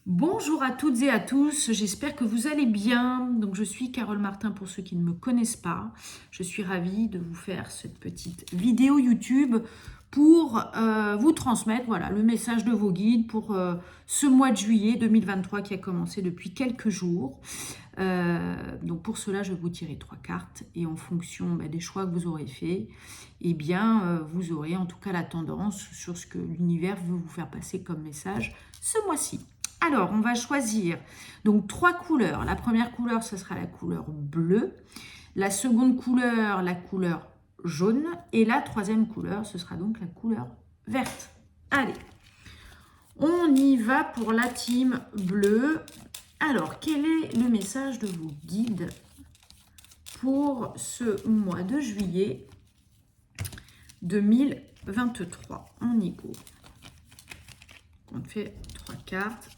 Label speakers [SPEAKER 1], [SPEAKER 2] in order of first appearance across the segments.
[SPEAKER 1] Bonjour à toutes et à tous, j'espère que vous allez bien. Donc je suis Carole Martin pour ceux qui ne me connaissent pas. Je suis ravie de vous faire cette petite vidéo YouTube pour vous transmettre le message de vos guides pour ce mois de juillet 2023 qui a commencé depuis quelques jours. Donc pour cela, je vais vous tirer 3 cartes et en fonction des choix que vous aurez faits, vous aurez en tout cas la tendance sur ce que l'univers veut vous faire passer comme message ce mois-ci. Alors, on va choisir donc 3 couleurs. La première couleur, ce sera la couleur bleue. La seconde couleur, la couleur jaune. Et la troisième couleur, ce sera donc la couleur verte. Allez, on y va pour la team bleue. Alors, quel est le message de vos guides pour ce mois de juillet 2023? On y go. On fait 3 cartes.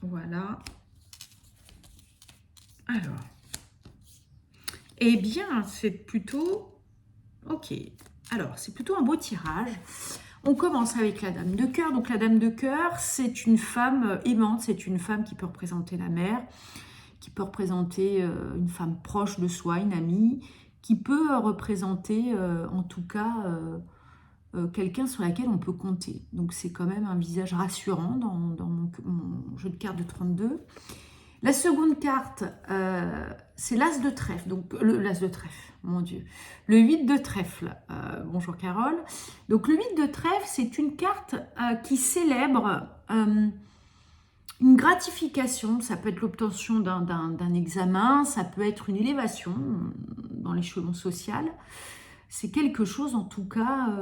[SPEAKER 1] Voilà. Alors. Eh bien, c'est plutôt... Ok. Alors, c'est plutôt un beau tirage. On commence avec la dame de cœur. Donc, la dame de cœur, c'est une femme aimante. C'est une femme qui peut représenter la mère, qui peut représenter une femme proche de soi, une amie, qui peut représenter, en tout cas... quelqu'un sur laquelle on peut compter. Donc c'est quand même un visage rassurant dans mon jeu de cartes de 32. La seconde carte, c'est l'As de trèfle. Donc l'As de trèfle, mon Dieu. Le 8 de trèfle. Bonjour Carole. Donc le 8 de trèfle, c'est une carte qui célèbre une gratification. Ça peut être l'obtention d'un examen, ça peut être une élévation dans l'échelon social. C'est quelque chose en tout cas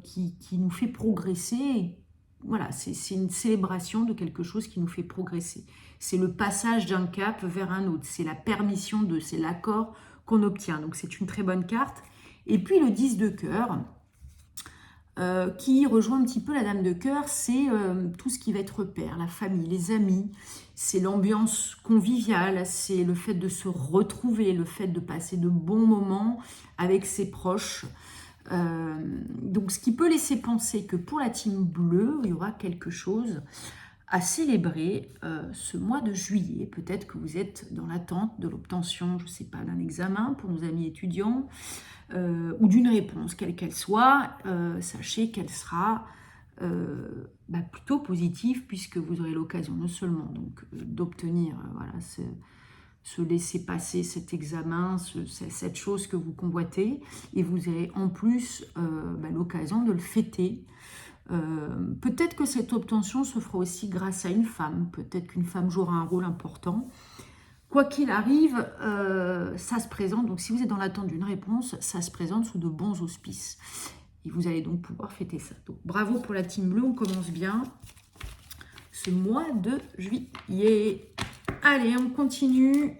[SPEAKER 1] qui nous fait progresser. Voilà, c'est une célébration de quelque chose qui nous fait progresser. C'est le passage d'un cap vers un autre. C'est la permission de, c'est l'accord qu'on obtient. Donc c'est une très bonne carte. Et puis le 10 de cœur, qui rejoint un petit peu la dame de cœur, c'est tout ce qui va être repère, la famille, les amis, c'est l'ambiance conviviale, c'est le fait de se retrouver, le fait de passer de bons moments avec ses proches. Donc ce qui peut laisser penser que pour la team bleue, il y aura quelque chose à célébrer ce mois de juillet. Peut-être que vous êtes dans l'attente de l'obtention, je ne sais pas, d'un examen pour nos amis étudiants, ou d'une réponse, quelle qu'elle soit. Sachez qu'elle sera plutôt positive, puisque vous aurez l'occasion non seulement d'obtenir se laisser passer cet examen, cette chose que vous convoitez, et vous avez en plus l'occasion de le fêter. Peut-être que cette obtention se fera aussi grâce à une femme, peut-être qu'une femme jouera un rôle important. Quoi qu'il arrive, ça se présente, donc si vous êtes dans l'attente d'une réponse, ça se présente sous de bons auspices. Et vous allez donc pouvoir fêter ça. Donc bravo pour la team bleue, on commence bien ce mois de juillet. Allez, on continue.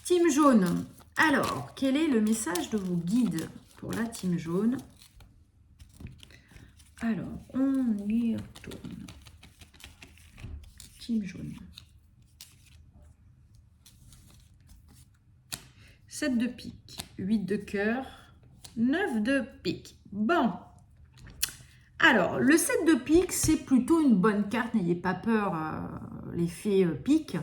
[SPEAKER 1] Team jaune. Alors, quel est le message de vos guides pour la team jaune? Alors, on y retourne. Team jaune. 7 de pique, 8 de cœur, 9 de pique. Bon. Alors, le 7 de pique, c'est plutôt une bonne carte. N'ayez pas peur, l'effet pique,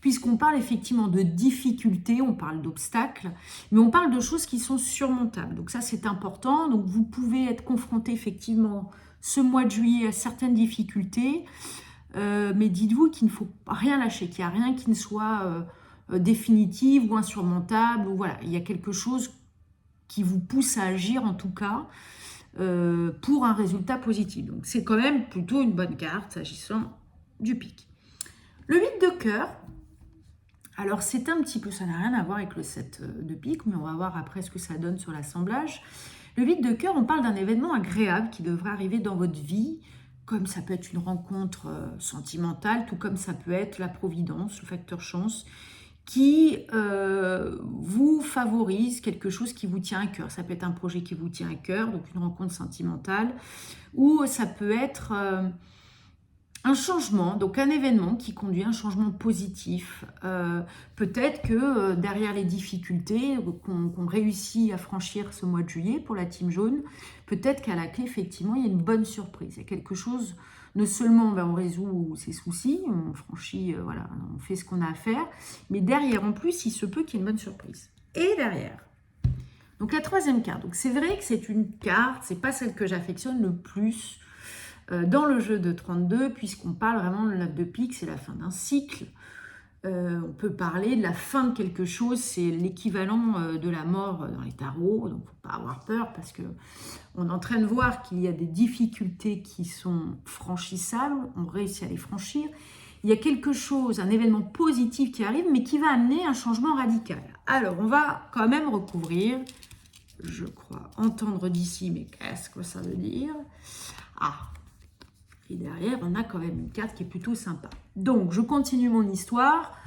[SPEAKER 1] puisqu'on parle effectivement de difficultés, on parle d'obstacles, mais on parle de choses qui sont surmontables. Donc ça, c'est important. Donc vous pouvez être confronté effectivement ce mois de juillet à certaines difficultés, mais dites-vous qu'il ne faut rien lâcher, qu'il n'y a rien qui ne soit définitive ou insurmontable. Ou voilà, il y a quelque chose qui vous pousse à agir en tout cas, pour un résultat positif. Donc c'est quand même plutôt une bonne carte s'agissant du pic. Le 8 de cœur, alors c'est un petit peu, ça n'a rien à voir avec le 7 de pique, mais on va voir après ce que ça donne sur l'assemblage. Le 8 de cœur, on parle d'un événement agréable qui devrait arriver dans votre vie, comme ça peut être une rencontre sentimentale, tout comme ça peut être la providence, le facteur chance, qui vous favorise quelque chose qui vous tient à cœur. Ça peut être un projet qui vous tient à cœur, donc une rencontre sentimentale, ou ça peut être un changement, donc un événement qui conduit à un changement positif. Peut-être que derrière les difficultés qu'on réussit à franchir ce mois de juillet pour la team jaune, peut-être qu'à la clé, effectivement, il y a une bonne surprise. Il y a quelque chose non seulement ben, on résout ses soucis, on franchit, voilà, on fait ce qu'on a à faire, mais derrière, en plus, il se peut qu'il y ait une bonne surprise. Et derrière, donc la troisième carte, donc c'est vrai que c'est une carte, c'est pas celle que j'affectionne le plus dans le jeu de 32, puisqu'on parle vraiment de la 9 de pique, c'est la fin d'un cycle. On peut parler de la fin de quelque chose, c'est l'équivalent de la mort dans les tarots, donc il ne faut pas avoir peur parce qu'on est en train de voir qu'il y a des difficultés qui sont franchissables, on réussit à les franchir. Il y a quelque chose, un événement positif qui arrive, mais qui va amener un changement radical. Alors, on va quand même recouvrir, je crois, entendre d'ici, mais qu'est-ce que ça veut dire? Ah, et derrière, on a quand même une carte qui est plutôt sympa. Donc, je continue mon histoire.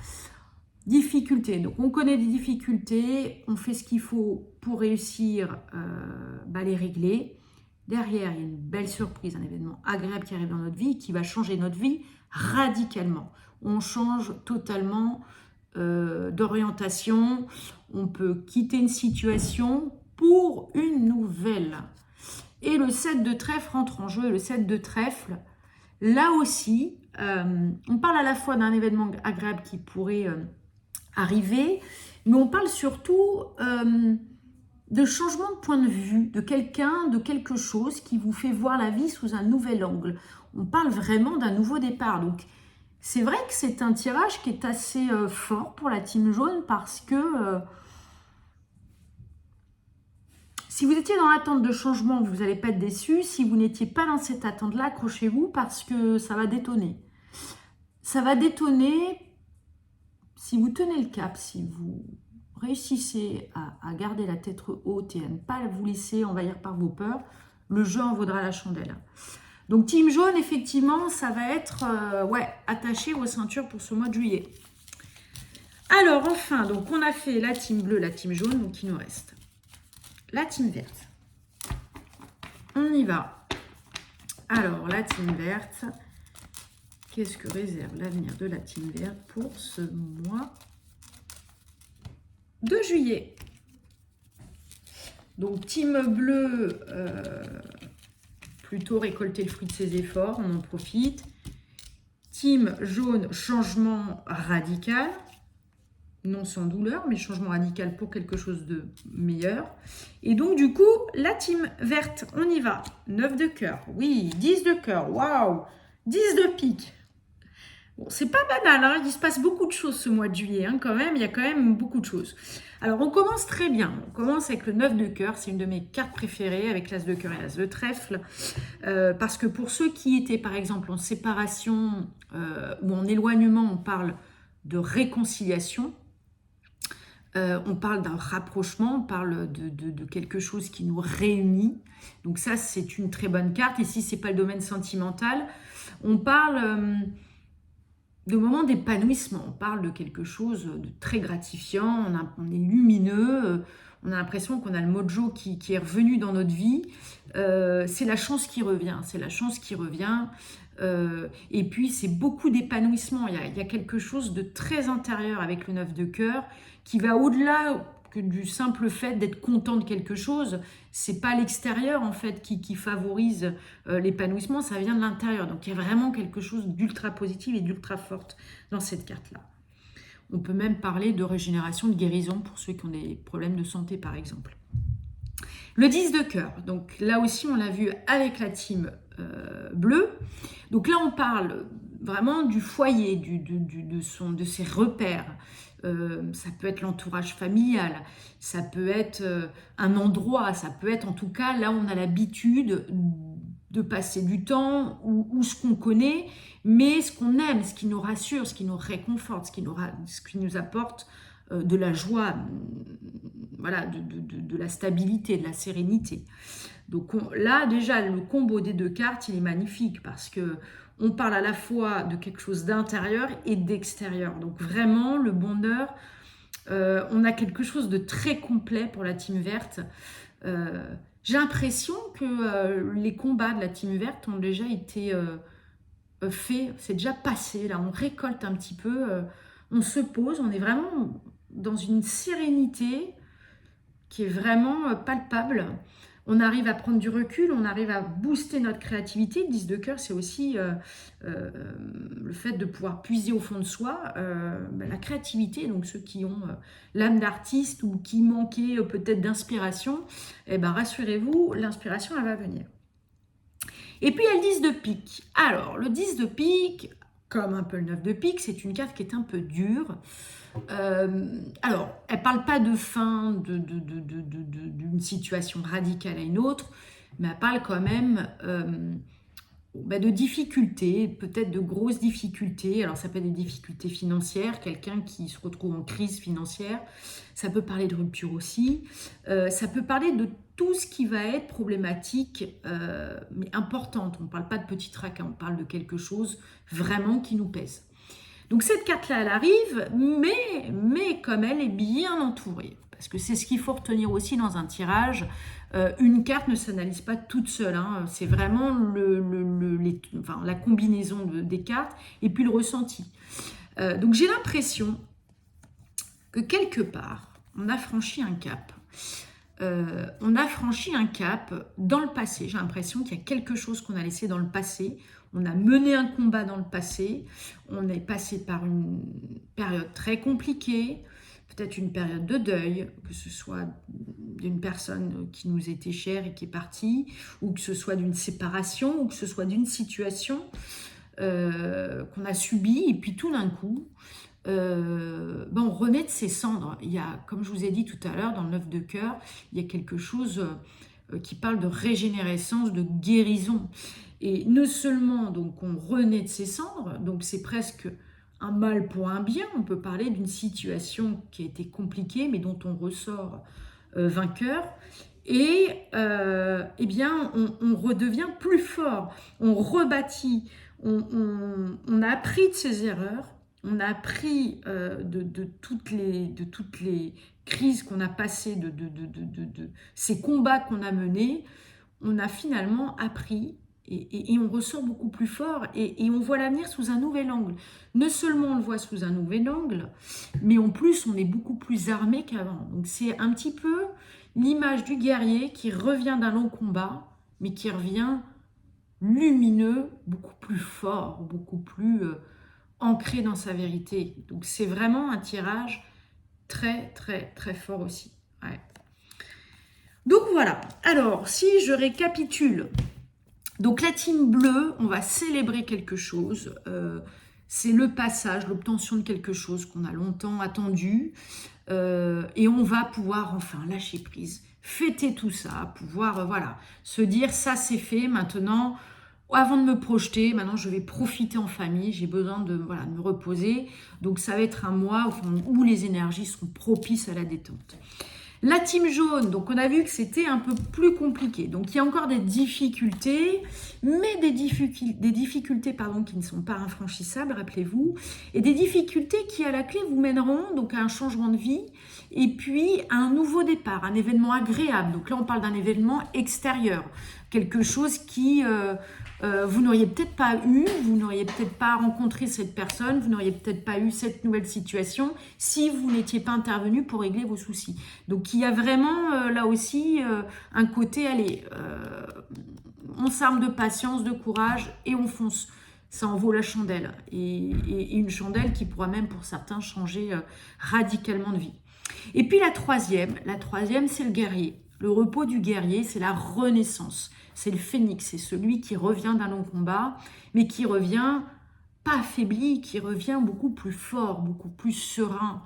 [SPEAKER 1] Difficultés. Donc, on connaît des difficultés. On fait ce qu'il faut pour réussir les régler. Derrière, il y a une belle surprise, un événement agréable qui arrive dans notre vie, qui va changer notre vie radicalement. On change totalement d'orientation. On peut quitter une situation pour une nouvelle. Et le 7 de trèfle rentre en jeu. Le 7 de trèfle, là aussi, on parle à la fois d'un événement agréable qui pourrait arriver, mais on parle surtout de changement de point de vue, de quelqu'un, de quelque chose qui vous fait voir la vie sous un nouvel angle. On parle vraiment d'un nouveau départ. Donc, c'est vrai que c'est un tirage qui est assez fort pour la team jaune parce que si vous étiez dans l'attente de changement, vous n'allez pas être déçu. Si vous n'étiez pas dans cette attente-là, accrochez-vous parce que ça va détonner. Ça va détonner si vous tenez le cap, si vous réussissez à garder la tête haute et à ne pas vous laisser envahir par vos peurs, le jeu en vaudra la chandelle. Donc team jaune, effectivement, ça va être attaché aux ceintures pour ce mois de juillet. Alors enfin, donc on a fait la team bleue, la team jaune, donc il nous reste la team verte. On y va. Alors, la team verte, qu'est-ce que réserve l'avenir de la team verte pour ce mois de juillet? Donc, team bleue, plutôt récolter le fruit de ses efforts, on en profite. Team jaune, changement radical. Non sans douleur, mais changement radical pour quelque chose de meilleur. Et donc, du coup, la team verte, on y va. 9 de cœur, oui, 10 de cœur, waouh, 10 de pique. Bon, c'est pas banal, hein, il se passe beaucoup de choses ce mois de juillet, hein, quand même, il y a quand même beaucoup de choses. Alors, on commence très bien. On commence avec le 9 de cœur, c'est une de mes cartes préférées, avec l'as de cœur et l'as de trèfle. Parce que pour ceux qui étaient, par exemple, en séparation ou en éloignement, on parle de réconciliation. On parle d'un rapprochement, on parle de quelque chose qui nous réunit. Donc ça, c'est une très bonne carte. Ici, ce n'est pas le domaine sentimental. On parle de moments d'épanouissement. On parle de quelque chose de très gratifiant. On est lumineux. On a l'impression qu'on a le mojo qui est revenu dans notre vie. C'est la chance qui revient. C'est la chance qui revient. Et puis, c'est beaucoup d'épanouissement. Il y a quelque chose de très intérieur avec le 9 de cœur qui va au-delà que du simple fait d'être content de quelque chose. C'est pas l'extérieur, en fait, qui favorise l'épanouissement. Ça vient de l'intérieur. Donc, il y a vraiment quelque chose d'ultra positif et d'ultra forte dans cette carte-là. On peut même parler de régénération, de guérison pour ceux qui ont des problèmes de santé, par exemple. Le 10 de cœur. Donc, là aussi, on l'a vu avec la team bleue. Donc là, on parle vraiment du foyer, de ses repères. Ça peut être l'entourage familial, ça peut être un endroit, ça peut être en tout cas là où on a l'habitude de passer du temps ou ce qu'on connaît, mais ce qu'on aime, ce qui nous rassure, ce qui nous réconforte, ce qui nous apporte de la joie, voilà, de la stabilité, de la sérénité. Donc là, déjà, le combo des deux cartes, il est magnifique parce que on parle à la fois de quelque chose d'intérieur et d'extérieur. Donc vraiment, le bonheur, on a quelque chose de très complet pour la team verte. J'ai l'impression que les combats de la team verte ont déjà été faits, c'est déjà passé. Là, on récolte un petit peu, on se pose, on est vraiment dans une sérénité qui est vraiment palpable. on arrive à prendre du recul, on arrive à booster notre créativité. Le 10 de cœur, c'est aussi le fait de pouvoir puiser au fond de soi la créativité. Donc ceux qui ont l'âme d'artiste ou qui manquaient peut-être d'inspiration, eh ben, rassurez-vous, l'inspiration, elle va venir. Et puis il y a le 10 de pique. Alors, le 10 de pique, comme un peu le 9 de pique, c'est une carte qui est un peu dure. Alors, elle ne parle pas de fin d'une situation radicale à une autre, mais elle parle quand même de difficultés, peut-être de grosses difficultés. Alors, ça peut être des difficultés financières, quelqu'un qui se retrouve en crise financière. Ça peut parler de rupture aussi. Ça peut parler de tout ce qui va être problématique, mais importante. On ne parle pas de petit tracas, on parle de quelque chose vraiment qui nous pèse. Donc cette carte-là, elle arrive, mais comme elle est bien entourée, parce que c'est ce qu'il faut retenir aussi dans un tirage, une carte ne s'analyse pas toute seule, hein. C'est vraiment la combinaison des cartes et puis le ressenti. Donc j'ai l'impression que quelque part, on a franchi un cap. On a franchi un cap dans le passé. J'ai l'impression qu'il y a quelque chose qu'on a laissé dans le passé. On a mené un combat dans le passé. On est passé par une période très compliquée, peut-être une période de deuil, que ce soit d'une personne qui nous était chère et qui est partie, ou que ce soit d'une séparation, ou que ce soit d'une situation qu'on a subie. Et puis tout d'un coup, on renaît de ses cendres. Il y a, comme je vous ai dit tout à l'heure, dans le 9 de cœur, il y a quelque chose qui parle de régénérescence, de guérison. Et non seulement donc on renaît de ses cendres, donc c'est presque un mal pour un bien. On peut parler d'une situation qui a été compliquée, mais dont on ressort vainqueur. Et on redevient plus fort, on rebâtit, on a appris de ses erreurs. On a appris de toutes les crises qu'on a passées, de ces combats qu'on a menés. On a finalement appris et on ressort beaucoup plus fort et on voit l'avenir sous un nouvel angle. Non seulement on le voit sous un nouvel angle, mais en plus on est beaucoup plus armé qu'avant. Donc c'est un petit peu l'image du guerrier qui revient d'un long combat, mais qui revient lumineux, beaucoup plus fort, beaucoup plus ancré dans sa vérité. Donc c'est vraiment un tirage très très très fort aussi. Ouais. Donc voilà, alors si je récapitule, donc la team bleue, on va célébrer quelque chose, c'est le passage, l'obtention de quelque chose qu'on a longtemps attendu, et on va pouvoir enfin lâcher prise, fêter tout ça, pouvoir se dire ça c'est fait, maintenant avant de me projeter, maintenant je vais profiter en famille, j'ai besoin de me reposer. Donc ça va être un mois où les énergies seront propices à la détente. La team jaune, donc on a vu que c'était un peu plus compliqué. Donc il y a encore des difficultés, mais des difficultés qui ne sont pas infranchissables, rappelez-vous, et des difficultés qui à la clé vous mèneront donc à un changement de vie et puis à un nouveau départ, un événement agréable. Donc là on parle d'un événement extérieur, quelque chose qui vous n'auriez peut-être pas eu, vous n'auriez peut-être pas rencontré cette personne, vous n'auriez peut-être pas eu cette nouvelle situation si vous n'étiez pas intervenu pour régler vos soucis. Donc il y a vraiment là aussi un côté, allez, on s'arme de patience, de courage et on fonce. Ça en vaut la chandelle. Et une chandelle qui pourra même pour certains changer radicalement de vie. Et puis la troisième c'est le guerrier. Le repos du guerrier, c'est la renaissance. C'est le phénix, c'est celui qui revient d'un long combat, mais qui revient pas affaibli, qui revient beaucoup plus fort, beaucoup plus serein,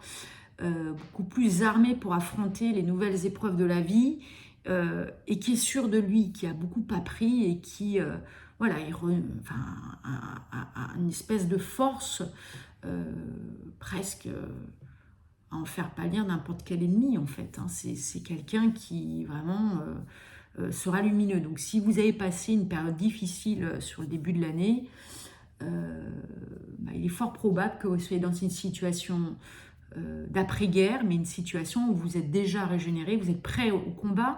[SPEAKER 1] beaucoup plus armé pour affronter les nouvelles épreuves de la vie, et qui est sûr de lui, qui a beaucoup appris et qui a une espèce de force presque à en faire pâlir n'importe quel ennemi en fait. Hein. C'est quelqu'un qui vraiment sera lumineux. Donc si vous avez passé une période difficile sur le début de l'année, il est fort probable que vous soyez dans une situation d'après-guerre, mais une situation où vous êtes déjà régénéré, vous êtes prêt au combat,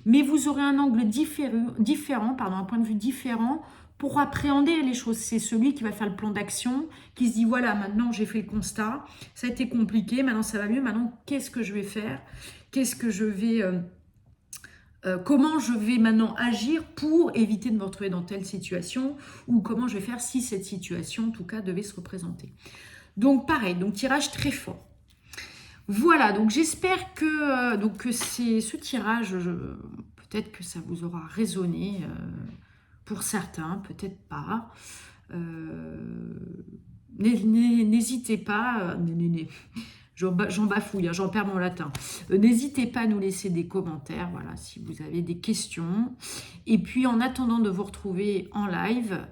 [SPEAKER 1] mais vous aurez un angle différent, un point de vue différent pour appréhender les choses. C'est celui qui va faire le plan d'action, qui se dit voilà, maintenant j'ai fait le constat, ça a été compliqué, maintenant ça va mieux, maintenant qu'est-ce que je vais faire, qu'est-ce que je vais comment je vais maintenant agir pour éviter de me retrouver dans telle situation ou comment je vais faire si cette situation, en tout cas, devait se représenter. Donc, pareil, donc tirage très fort. Voilà, donc j'espère que ce tirage, peut-être que ça vous aura résonné pour certains, peut-être pas. N'hésitez pas, j'en bafouille, hein, j'en perds mon latin. N'hésitez pas à nous laisser des commentaires, voilà, si vous avez des questions. Et puis en attendant de vous retrouver en live,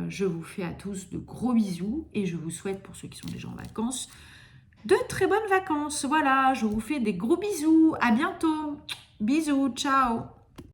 [SPEAKER 1] je vous fais à tous de gros bisous et je vous souhaite, pour ceux qui sont déjà en vacances, de très bonnes vacances. Voilà, je vous fais des gros bisous. À bientôt. Bisous, ciao.